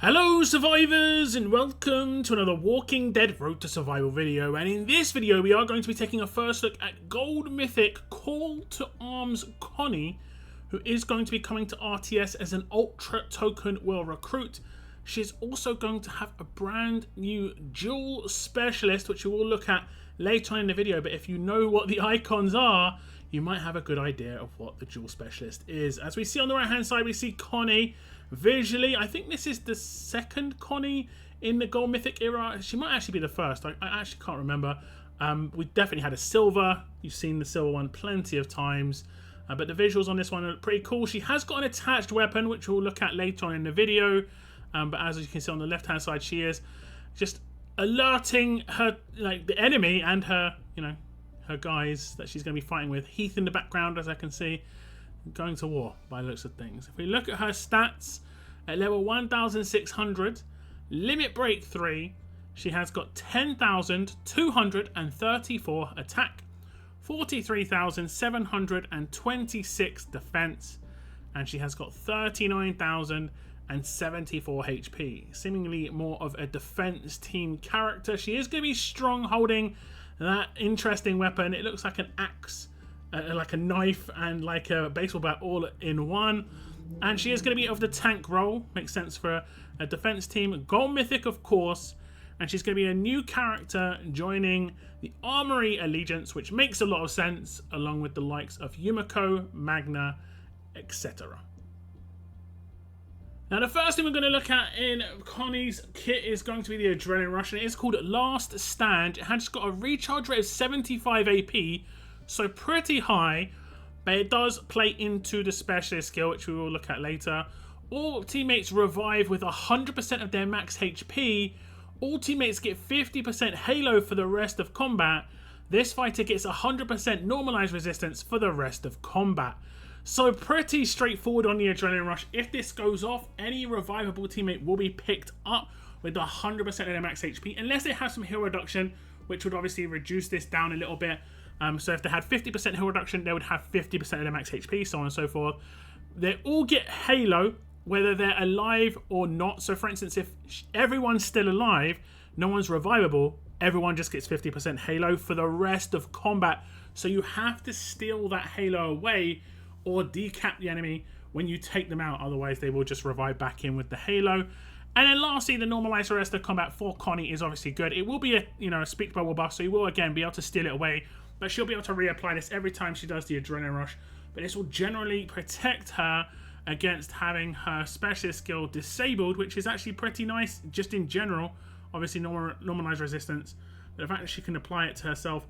Hello survivors and welcome to another Walking Dead Road to Survival video, and in this video we are going to be taking a first look at Gold Mythic Call to Arms Connie, who is going to be coming to RTS as an Ultra Token Will Recruit. She's also going to have a brand new Dual Specialist, which we will look at later on in the video, but if you know what the icons are, you might have a good idea of what the Dual Specialist is. As we see on the right hand side, we see Connie. Visually, I think this is the second Connie in the Gold Mythic era. She might actually be the first. I actually can't remember. We definitely had a silver. You've seen the silver one plenty of times. But the visuals on this one are pretty cool. She has got an attached weapon, which we'll look at later on in the video. But as you can see on the left-hand side, she is just alerting her, like the enemy and her, her guys that she's going to be fighting with. Heath in the background, as I can see. Going to war by the looks of things. If we look at her stats, at level 1600, limit break 3, she has got 10,234 attack, 43,726 defense, and she has got 39,074 HP. Seemingly more of a defense team character. She is going to be strong, holding that interesting weapon. It looks like an axe. Like a knife and like a baseball bat all in one, and she is going to be of the tank role. Makes sense for a defense team. Gold Mythic, of course, and she's going to be a new character joining the Armory Allegiance, which makes a lot of sense, along with the likes of Yumiko, Magna, etc. Now, the first thing we're going to look at in Connie's kit is going to be the Adrenaline Rush, and it is called Last Stand. It has got a recharge rate of 75 AP. So pretty high, but it does play into the specialist skill, which we will look at later. All teammates revive with 100% of their max HP. All teammates get 50% halo for the rest of combat. This fighter gets 100% normalized resistance for the rest of combat. So pretty straightforward on the Adrenaline Rush. If this goes off, any revivable teammate will be picked up with 100% of their max HP, unless they have some heal reduction, which would obviously reduce this down a little bit. So if they had 50% heal reduction, they would have 50% of their max HP, so on and so forth. They all get Halo, whether they're alive or not. So for instance, if everyone's still alive, no one's revivable, everyone just gets 50% Halo for the rest of combat. So you have to steal that Halo away or decap the enemy when you take them out. Otherwise, they will just revive back in with the Halo. And then lastly, the normalized rest of combat for Connie is obviously good. It will be a speech bubble buff, so you will again be able to steal it away. But she'll be able to reapply this every time she does the Adrenaline Rush. But this will generally protect her against having her specialist skill disabled, which is actually pretty nice just in general. Obviously, normalized resistance. But the fact that she can apply it to herself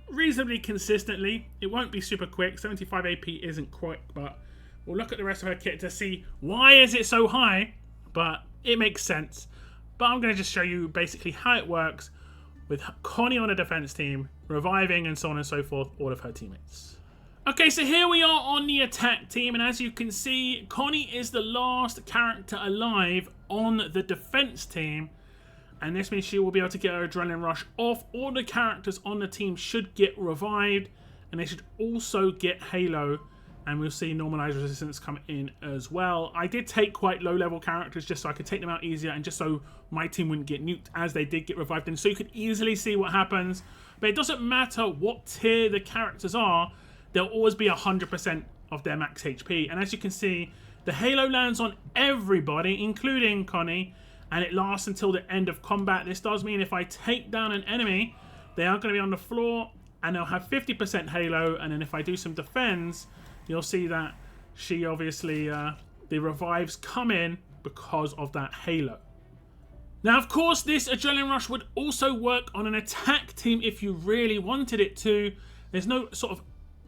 reasonably consistently. It won't be super quick. 75 AP isn't quick, but we'll look at the rest of her kit to see why is it so high. But it makes sense. But I'm going to just show you basically how it works with Connie on a defense team, reviving and so on and so forth, all of her teammates. Okay, so here we are on the attack team, and as you can see, Connie is the last character alive on the defense team, and this means she will be able to get her Adrenaline Rush off. All the characters on the team should get revived, and they should also get Halo, and we'll see normalized resistance come in as well. I did take quite low level characters just so I could take them out easier and just so my team wouldn't get nuked as they did get revived, and so you could easily see what happens. But it doesn't matter what tier the characters are, they'll always be 100% of their max HP. And as you can see, the Halo lands on everybody, including Connie, and it lasts until the end of combat. This does mean if I take down an enemy, they are going to be on the floor and they'll have 50% Halo, and then if I do some defense, you'll see that she obviously, the revives come in because of that Halo. Now, of course, this Adrenaline Rush would also work on an attack team if you really wanted it to. There's no sort of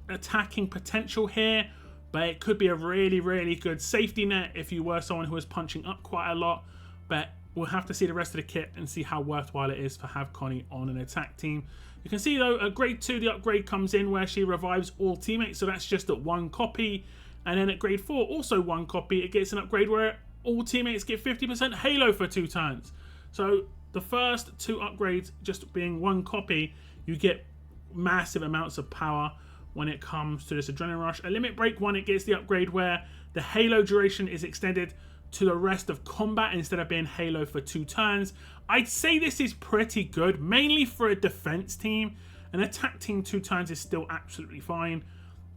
attacking potential here, but it could be a really, really good safety net if you were someone who was punching up quite a lot. But we'll have to see the rest of the kit and see how worthwhile it is to have Connie on an attack team. You can see, though, at grade 2, the upgrade comes in where she revives all teammates, so that's just at 1 copy. And then at grade 4, also 1 copy, it gets an upgrade where all teammates get 50% Halo for 2 turns. So the first 2 upgrades just being 1 copy, you get massive amounts of power when it comes to this Adrenaline Rush. A limit break 1, it gets the upgrade where the Halo duration is extended to the rest of combat instead of being Halo for 2 turns. I'd say this is pretty good, mainly for a defense team. An attack team 2 turns is still absolutely fine.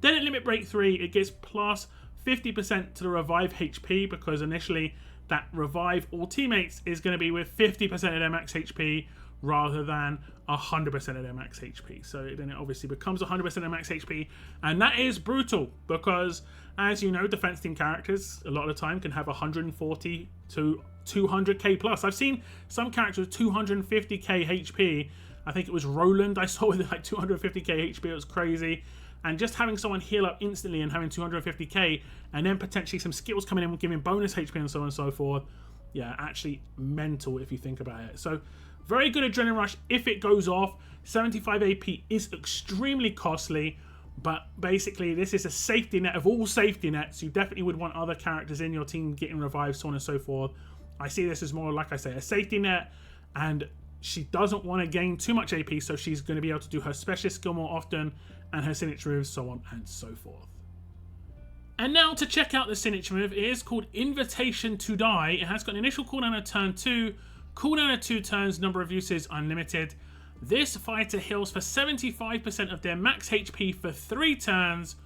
Then at Limit Break 3, it gets plus 50% to the revive HP, because initially that revive all teammates is going to be with 50% of their max HP rather than 100% of their max HP. So then it obviously becomes 100% of their max HP, and that is brutal because, as you know, defense team characters a lot of the time can have 140 to 200k plus. I've seen some characters with 250k HP. I think it was Roland I saw with like 250k HP. It was crazy. And just having someone heal up instantly and having 250k, and then potentially some skills coming in and giving bonus HP and so on and so forth. Yeah, actually mental if you think about it. So very good Adrenaline Rush if it goes off. 75 AP is extremely costly, but basically this is a safety net of all safety nets. You definitely would want other characters in your team getting revived, so on and so forth. I see this as more, like I say, a safety net, and she doesn't want to gain too much AP, so she's going to be able to do her specialist skill more often and her signature moves, so on and so forth. And now to check out the signature move, it is called Invitation to Die. It has got an initial cooldown of turn 2, cooldown of 2 turns, number of uses unlimited. This fighter heals for 75% of their max HP for 3 turns.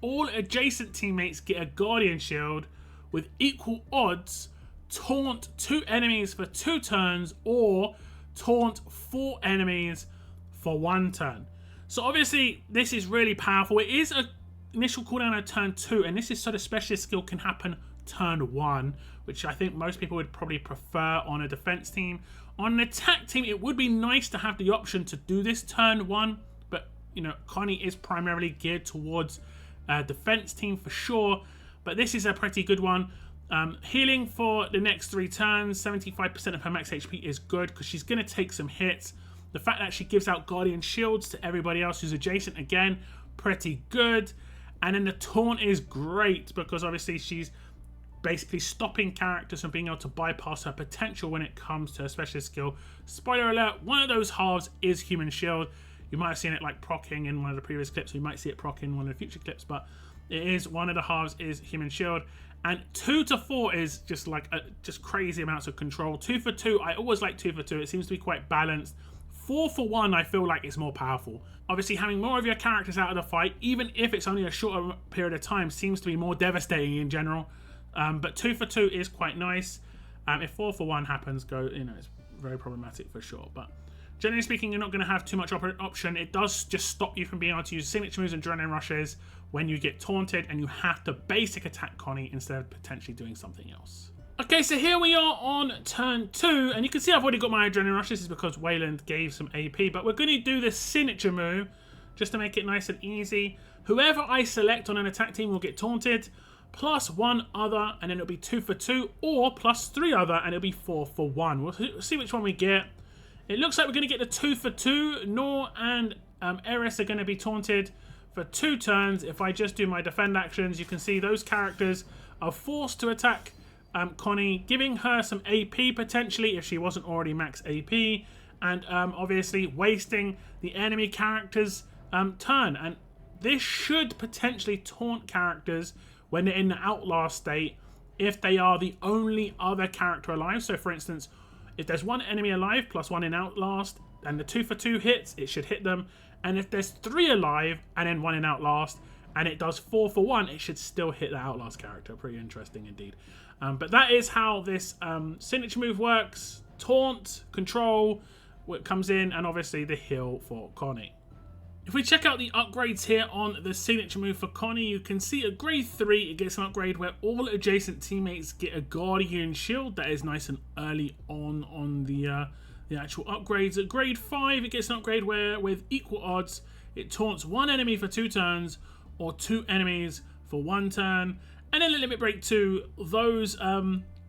All adjacent teammates get a Guardian Shield with equal odds. Taunt 2 enemies for 2 turns, or taunt 4 enemies for 1 turn. So obviously this is really powerful. It is an initial cooldown of turn 2, and this is so the specialist skill can happen turn 1, which I think most people would probably prefer on a defense team. On an attack team, it would be nice to have the option to do this turn 1, but you know, Connie is primarily geared towards a defense team for sure, but this is a pretty good one. Healing for the next 3 turns, 75% of her max HP is good because she's going to take some hits. The fact that she gives out Guardian Shields to everybody else who's adjacent, again, pretty good. And then the taunt is great because obviously she's basically stopping characters from being able to bypass her potential when it comes to her specialist skill. Spoiler alert, one of those halves is Human Shield. You might have seen it like procking in one of the previous clips, or you might see it proc in one of the future clips, but it is one of the halves is Human Shield. And 2 to 4 is just like just crazy amounts of control. 2 for 2, I always like 2 for 2. It seems to be quite balanced. 4 for 1, I feel like it's more powerful. Obviously, having more of your characters out of the fight, even if it's only a shorter period of time, seems to be more devastating in general. But 2 for 2 is quite nice. If 4 for 1 happens, it's very problematic for sure. But generally speaking, you're not going to have too much option. It does just stop you from being able to use signature moves and adrenaline rushes when you get taunted, and you have to basic attack Connie instead of potentially doing something else. Okay, so here we are on turn 2, and you can see I've already got my adrenaline rush. This is because Wayland gave some AP, but we're going to do the signature move just to make it nice and easy. Whoever I select on an attack team will get taunted, plus 1 other, and then it'll be 2 for 2, or plus 3 other, and it'll be 4 for 1. We'll see which one we get. It looks like we're going to get the 2 for 2. Nor and Eris are going to be taunted for 2 turns. If I just do my defend actions, you can see those characters are forced to attack Connie, giving her some AP potentially if she wasn't already max AP, and obviously wasting the enemy character's turn. And this should potentially taunt characters when they're in the outlast state if they are the only other character alive. So for instance, if there's 1 enemy alive plus 1 in outlast and the 2 for 2 hits, it should hit them. And if there's 3 alive and then 1 in outlast and it does 4 for 1, it should still hit the outlast character. Pretty interesting indeed. But that is how this signature move works. Taunt, control, what comes in, and obviously the heal for Connie. If we check out the upgrades here on the signature move for Connie, you can see at grade 3 it gets an upgrade where all adjacent teammates get a Guardian Shield. That is nice and early on the actual upgrades. At grade 5 it gets an upgrade where with equal odds it taunts 1 enemy for 2 turns or 2 enemies for 1 turn. And then at Limit Break 2, those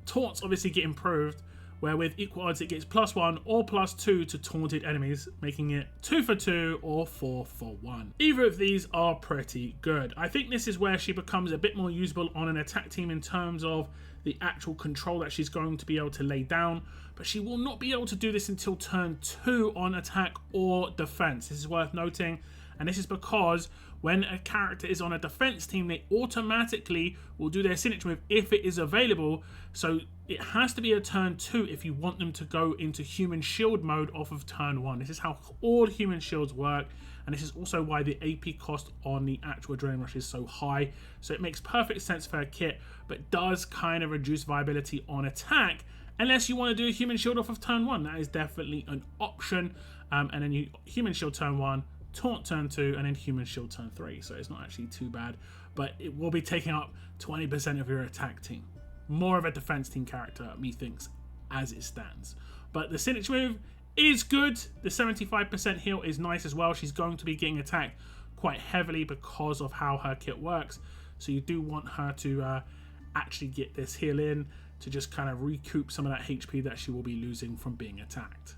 taunts obviously get improved, where with equal odds it gets plus 1 or plus 2 to taunted enemies, making it 2 for 2 or 4 for 1. Either of these are pretty good. I think this is where she becomes a bit more usable on an attack team in terms of the actual control that she's going to be able to lay down, but she will not be able to do this until turn 2 on attack or defense. This is worth noting, And this is because when a character is on a defense team, they automatically will do their signature move if it is available. So it has to be a turn 2 if you want them to go into human shield mode off of turn 1. This is how all human shields work. And this is also why the AP cost on the actual Adrenaline Rush is so high. So it makes perfect sense for a kit, but does kind of reduce viability on attack unless you want to do a human shield off of turn 1. That is definitely an option. And then you human shield turn 1, taunt turn 2, and then human shield turn 3. So it's not actually too bad, but it will be taking up 20% of your attack team. More of a defense team character, methinks, as it stands. But the signature move is good. The 75% heal is nice as well. She's going to be getting attacked quite heavily because of how her kit works. So you do want her to actually get this heal in to just kind of recoup some of that HP that she will be losing from being attacked.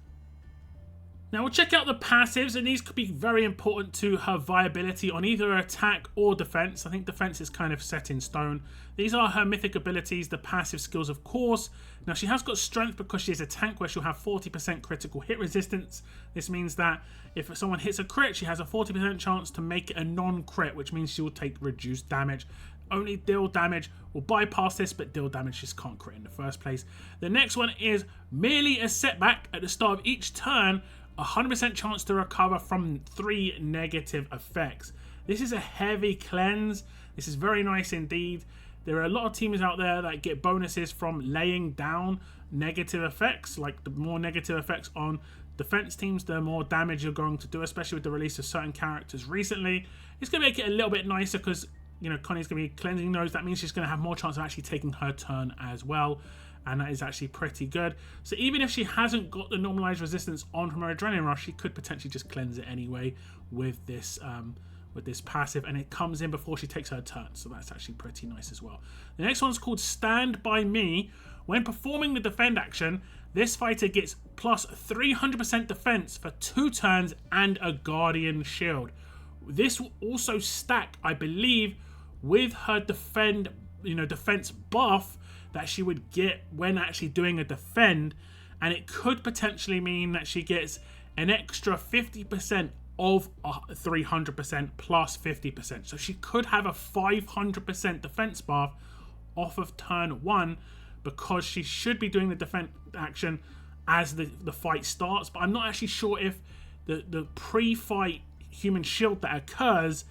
Now we'll check out the passives, and these could be very important to her viability on either attack or defense. I think defense is kind of set in stone. These are her mythic abilities, the passive skills of course. Now she has got strength because she is a tank where she'll have 40% critical hit resistance. This means that if someone hits a crit, she has a 40% chance to make it a non-crit, which means she will take reduced damage. Only deal damage will bypass this, but deal damage just can't crit in the first place. The next one is merely a setback at the start of each turn. 100% chance to recover from 3 negative effects. This is a heavy cleanse. This is very nice indeed. There are a lot of teams out there that get bonuses from laying down negative effects. Like the more negative effects on defense teams, the more damage you're going to do, especially with the release of certain characters recently. It's going to make it a little bit nicer because, you know, Connie's going to be cleansing those. That means she's going to have more chance of actually taking her turn as well. And that is actually pretty good. So even if she hasn't got the normalized resistance on from her Adrenaline Rush, she could potentially just cleanse it anyway with this passive, and it comes in before she takes her turn. So that's actually pretty nice as well. The next one's called Stand By Me. When performing the defend action, this fighter gets plus 300% defense for 2 turns and a Guardian Shield. This will also stack, I believe, with her defense buff that she would get when actually doing a defend, and it could potentially mean that she gets an extra 50% of 300% plus 50%. So she could have a 500% defense buff off of turn 1 because she should be doing the defense action as the fight starts. But I'm not actually sure if the pre-fight human shield that occurs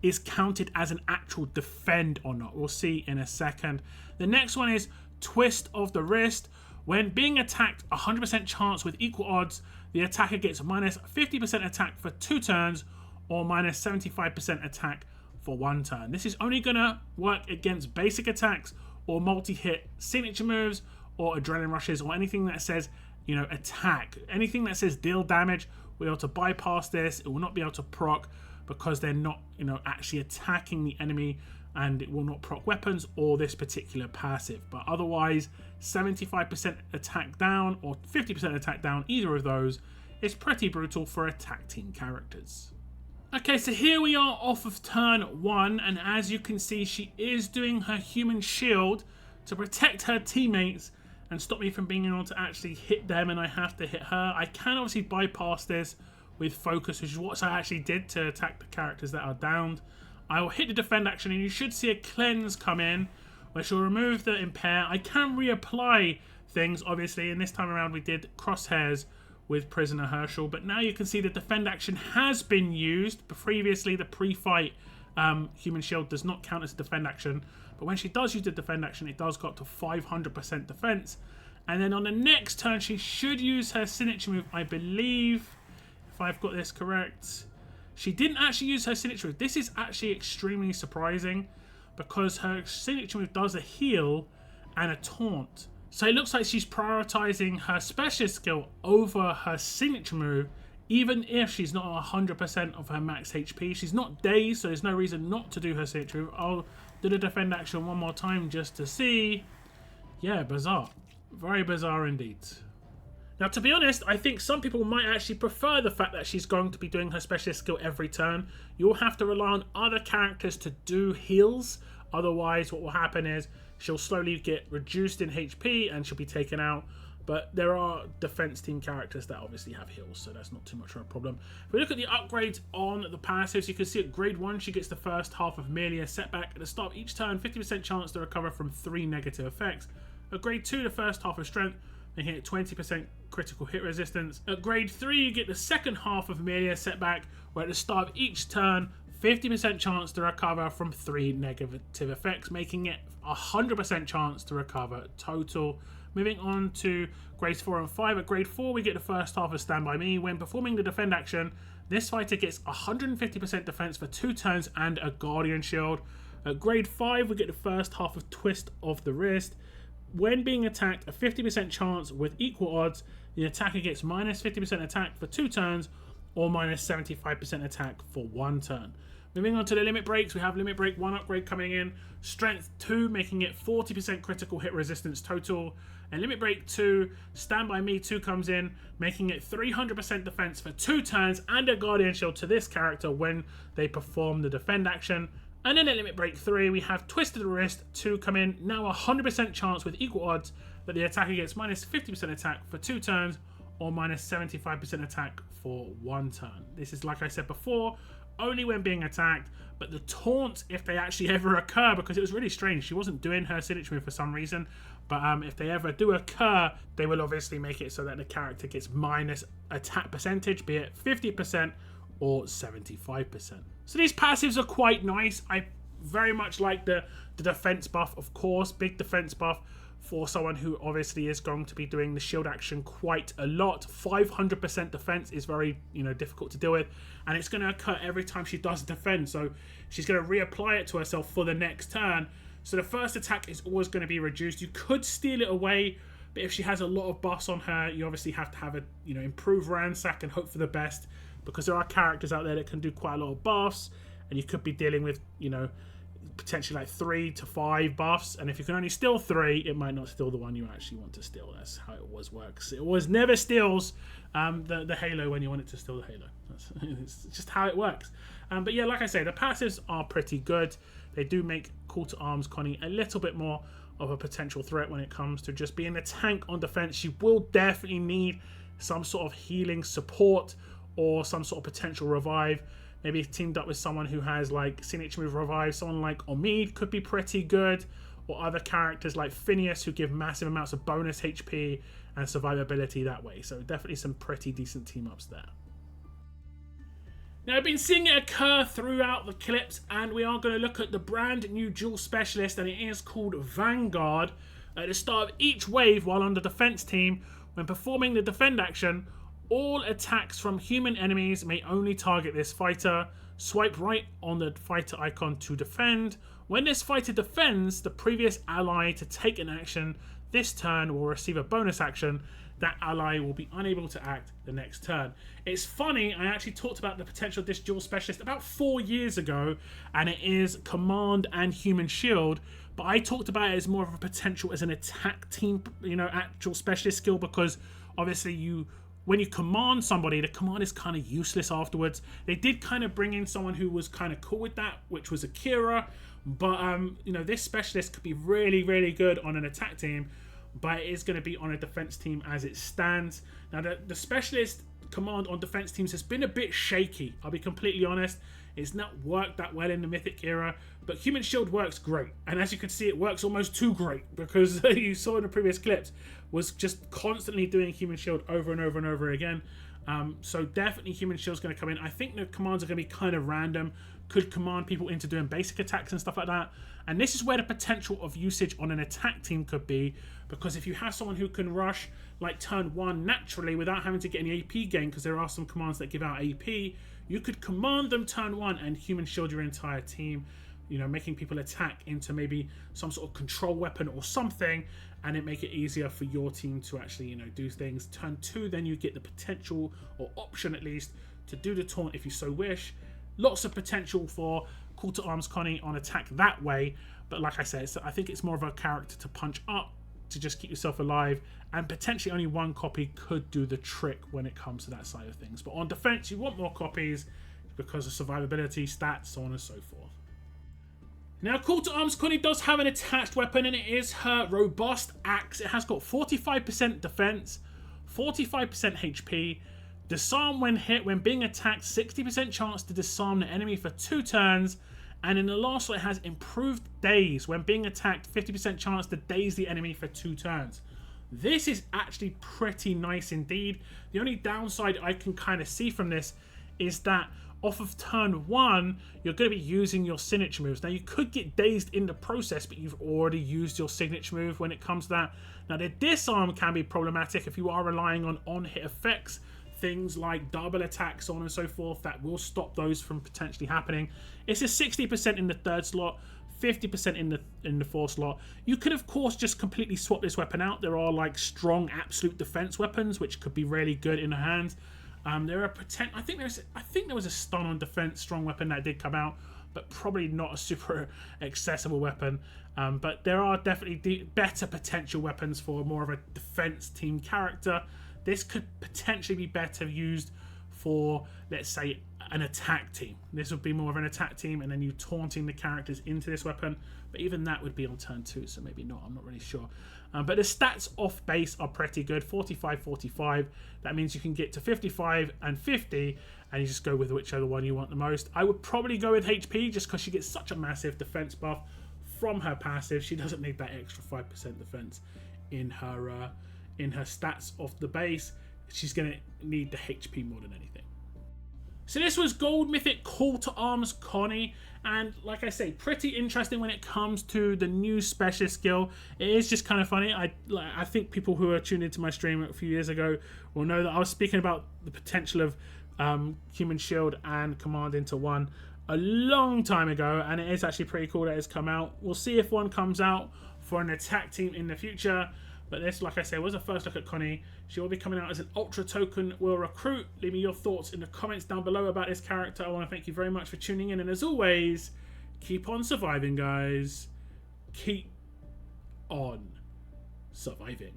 is counted as an actual defend or not. We'll see in a second. The next one is Twist of the Wrist. When being attacked, 100% chance with equal odds, the attacker gets minus 50% attack for 2 turns or minus 75% attack for 1 turn. This is only going to work against basic attacks or multi-hit signature moves or adrenaline rushes or anything that says, you know, attack. Anything that says deal damage, we're able to bypass this. It will not be able to proc because they're not, you know, actually attacking the enemy, and it will not proc weapons or this particular passive. But otherwise, 75% attack down or 50% attack down, either of those, is pretty brutal for attack team characters. Okay, so here we are off of turn 1, and as you can see, she is doing her human shield to protect her teammates and stop me from being able to actually hit them, and I have to hit her. I can obviously bypass this with focus, which is what I actually did to attack the characters that are downed. I will hit the defend action, and you should see a cleanse come in, which will remove the impair. I can reapply things, obviously, and this time around we did crosshairs with Prisoner Herschel, but now you can see the defend action has been used. Previously, the pre-fight human shield does not count as a defend action, but when she does use the defend action, it does go up to 500% defense. And then on the next turn, she should use her signature move, I believe, if I've got this correct. She didn't actually use her signature move. This is actually extremely surprising because her signature move does a heal and a taunt. So it looks like she's prioritizing her specialist skill over her signature move, even if she's not 100% of her max HP. She's not dazed, so there's no reason not to do her signature move. I'll do the defend action one more time just to see. Yeah, bizarre. Very bizarre indeed. Now, to be honest, I think some people might actually prefer the fact that she's going to be doing her specialist skill every turn. You'll have to rely on other characters to do heals. Otherwise, what will happen is she'll slowly get reduced in HP and she'll be taken out But there are defense team characters that obviously have heals, so that's not too much of a problem. If we look at the upgrades on the passives, you can see at grade 1, she gets the first half of merely a setback. At the start of each turn, 50% chance to recover from 3 negative effects. At grade 2, the first half of strength, they hit 20% critical hit resistance. At grade 3, you get the second half of merely a setback, where at the start of each turn, 50% chance to recover from 3 negative effects, making it 100% chance to recover total. Moving on to grades 4 and 5. At grade 4, we get the first half of Stand By Me. When performing the defend action, this fighter gets 150% defense for 2 turns and a Guardian Shield. At grade 5, we get the first half of Twist of the Wrist. When being attacked, a 50% chance with equal odds, the attacker gets minus 50% attack for 2 turns or minus 75% attack for 1 turn. Moving on to the limit breaks, we have limit break 1 upgrade coming in, strength 2, making it 40% critical hit resistance total. And limit break 2, Stand By Me 2 comes in, making it 300% defense for 2 turns and a Guardian Shield to this character when they perform the defend action. And then at limit break 3, we have Twist of the Wrist 2 come in, now 100% chance with equal odds that the attacker gets minus 50% attack for 2 turns or minus 75% attack for 1 turn. This is, like I said before, only when being attacked, but the taunts, if they actually ever occur, because it was really strange, she wasn't doing her signature move for some reason, but if they ever do occur, they will obviously make it so that the character gets minus attack percentage, be it 50% or 75%. So these passives are quite nice. I very much like the defense buff, of course, big defense buff for someone who obviously is going to be doing the shield action quite a lot. 500% defense is very, difficult to deal with, and it's going to occur every time she does defend, so she's going to reapply it to herself for the next turn. So the first attack is always going to be reduced. You could steal it away, but if she has a lot of buffs on her, you obviously have to have a, improve ransack and hope for the best, because there are characters out there that can do quite a lot of buffs, and you could be dealing with, potentially like 3 to 5 buffs, and if you can only steal 3, it might not steal the one you actually want to steal. That's how it always works. It always never steals the Halo when you want it to steal the Halo. It's just how it works. But yeah, like I say, the passives are pretty good. They do make Call to Arms Connie a little bit more of a potential threat when it comes to just being a tank on defense. She will definitely need some sort of healing support or some sort of potential revive. Maybe teamed up with someone who has like signature move revive. Someone like Omid could be pretty good, or other characters like Phineas who give massive amounts of bonus HP and survivability that way. So definitely some pretty decent team ups there. Now, I've been seeing it occur throughout the clips, and we are going to look at the brand new Dual Specialist, and it is called Vanguard. At the start of each wave while on the defense team, when performing the defend action, all attacks from human enemies may only target this fighter. Swipe right on the fighter icon to defend. When this fighter defends, the previous ally to take an action this turn will receive a bonus action. That ally will be unable to act the next turn. It's funny, I actually talked about the potential of this Dual Specialist about 4 years ago, and it is Command and Human Shield, but I talked about it as more of a potential as an attack team, actual specialist skill, because obviously when you command somebody, the command is kind of useless afterwards. They did kind of bring in someone who was kind of cool with that, which was Akira, but this specialist could be really, really good on an attack team, but it is going to be on a defense team as it stands. Now, the specialist command on defense teams has been a bit shaky, I'll be completely honest. It's not worked that well in the Mythic era, but Human Shield works great. And as you can see, it works almost too great, because you saw in the previous clips, was just constantly doing Human Shield over and over and over again. So definitely Human Shield's going to come in. I think the commands are going to be kind of random. Could command people into doing basic attacks and stuff like that. And this is where the potential of usage on an attack team could be, because if you have someone who can rush like turn 1 naturally without having to get any AP gain, because there are some commands that give out AP, you could command them turn 1 and Human Shield your entire team, making people attack into maybe some sort of control weapon or something, and it make it easier for your team to actually, do things. Turn 2, then you get the potential, or option at least, to do the taunt if you so wish. Lots of potential for Call to Arms Connie on attack that way, but like I said, I think it's more of a character to punch up, to just keep yourself alive, and potentially only 1 copy could do the trick when it comes to that side of things. But on defense, you want more copies because of survivability, stats, so on and so forth. Now, Call to Arms Connie does have an attached weapon, and it is her robust axe. It has got 45% defense, 45% HP, disarm when hit. When being attacked, 60% chance to disarm the enemy for 2 turns. And in the last slot, it has improved daze. When being attacked, 50% chance to daze the enemy for 2 turns. This is actually pretty nice indeed. The only downside I can kind of see from this is that off of turn 1, you're going to be using your signature moves. Now, you could get dazed in the process, but you've already used your signature move when it comes to that. Now, the disarm can be problematic if you are relying on on-hit effects, things like double attacks, so on and so forth, that will stop those from potentially happening. It's a 60% in the 3rd slot, 50% in the 4th slot. You could, of course, just completely swap this weapon out. There are like strong absolute defense weapons, which could be really good in the hands. There are I think there was a stun on defense strong weapon that did come out, but probably not a super accessible weapon. But there are definitely better potential weapons for more of a defense team character. This could potentially be better used for, let's say, an attack team. This would be more of an attack team, and then you taunting the characters into this weapon. But even that would be on turn 2, so maybe not. I'm not really sure. But the stats off base are pretty good. 45, 45. That means you can get to 55 and 50, and you just go with whichever one you want the most. I would probably go with HP, just because she gets such a massive defense buff from her passive. She doesn't need that extra 5% defense in her stats off the base. She's going to need the HP more than anything. So this was Gold Mythic Call to Arms Connie, and like I say, pretty interesting when it comes to the new specialist skill. It is just kind of funny. I think people who are tuned into my stream a few years ago will know that I was speaking about the potential of Human Shield and Command into one a long time ago, and it is actually pretty cool that it's come out. We'll see if one comes out for an attack team in the future. But this, like I said, was a first look at Connie. She will be coming out as an Ultra Token Will Recruit. Leave me your thoughts in the comments down below about this character. I want to thank you very much for tuning in. And as always, keep on surviving, guys. Keep on surviving.